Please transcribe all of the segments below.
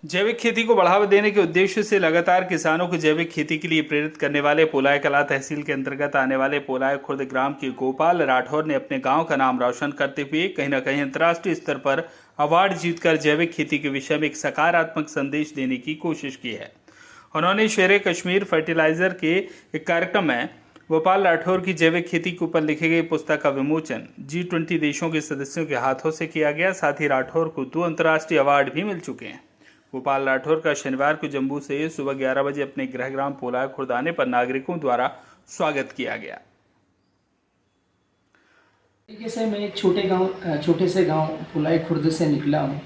जैविक खेती को बढ़ावा देने के उद्देश्य से लगातार किसानों को जैविक खेती के लिए प्रेरित करने वाले पोलाय कला तहसील के अंतर्गत आने वाले पोलाय खुर्द ग्राम के गोपाल राठौर ने अपने गांव का नाम रोशन करते हुए कहीं न कहीं अंतर्राष्ट्रीय स्तर पर अवार्ड जीतकर जैविक खेती के विषय में एक सकारात्मक संदेश देने की कोशिश की है। उन्होंने शेर कश्मीर फर्टिलाइजर के एक कार्यक्रम में गोपाल राठौर की जैविक खेती के ऊपर लिखी गई पुस्तक का विमोचन G20 देशों के सदस्यों के हाथों से किया गया। साथ ही राठौर को 2 अंतर्राष्ट्रीय अवार्ड भी मिल चुके हैं। गोपाल राठौर का शनिवार को जम्मू से सुबह 11 बजे अपने गृह ग्राम पोलाय खुर्द आने पर नागरिकों द्वारा स्वागत किया गया। तरीके से मैं एक छोटे से गांव पोलाय खुर्द से निकला हूं,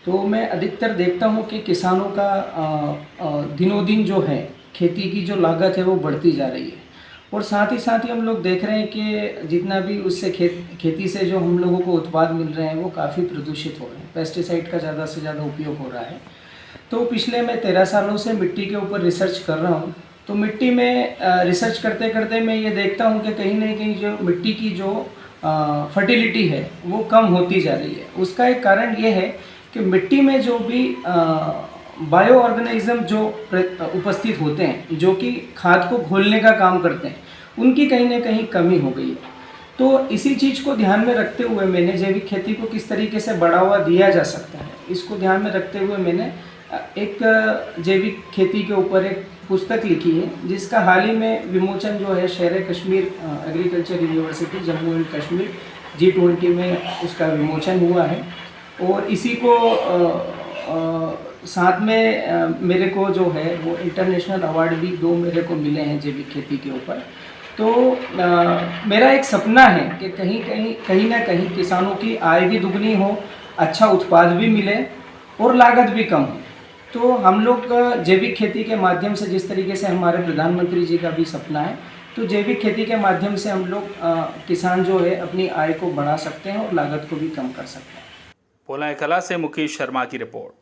तो मैं अधिकतर देखता हूं कि किसानों का दिनों दिन जो है खेती की जो लागत है वो बढ़ती जा रही है। और साथ ही हम लोग देख रहे हैं कि जितना भी उससे खेती से जो हम लोगों को उत्पाद मिल रहे हैं वो काफ़ी प्रदूषित हो रहे हैं। पेस्टिसाइड का ज़्यादा से ज़्यादा उपयोग हो रहा है। तो पिछले मैं 13 सालों से मिट्टी के ऊपर रिसर्च कर रहा हूँ। तो मिट्टी में रिसर्च करते करते मैं ये देखता हूँ कि कहीं ना कहीं जो मिट्टी की जो फर्टिलिटी है वो कम होती जा रही है। उसका एक कारण ये है कि मिट्टी में जो भी बायो ऑर्गेनिज्म जो उपस्थित होते हैं, जो कि खाद को घोलने का काम करते हैं, उनकी कहीं ना कहीं कमी हो गई है। तो इसी चीज़ को ध्यान में रखते हुए मैंने जैविक खेती को किस तरीके से बढ़ावा दिया जा सकता है, इसको ध्यान में रखते हुए मैंने एक जैविक खेती के ऊपर एक पुस्तक लिखी है, जिसका हाल ही में विमोचन जो है शेर Kashmir agriculture university Jammu and Kashmir G20 में उसका विमोचन हुआ है। और इसी को साथ में मेरे को जो है वो इंटरनेशनल अवार्ड भी 2 मेरे को मिले हैं जैविक खेती के ऊपर। तो मेरा एक सपना है कि कहीं ना कहीं किसानों की आय भी दुगनी हो, अच्छा उत्पाद भी मिले और लागत भी कम हो। तो हम लोग जैविक खेती के माध्यम से, जिस तरीके से हमारे प्रधानमंत्री जी का भी सपना है, तो जैविक खेती के माध्यम से हम लोग किसान जो है अपनी आय को बढ़ा सकते हैं और लागत को भी कम कर सकते हैं। पोलाय कला से मुकेश शर्मा की रिपोर्ट।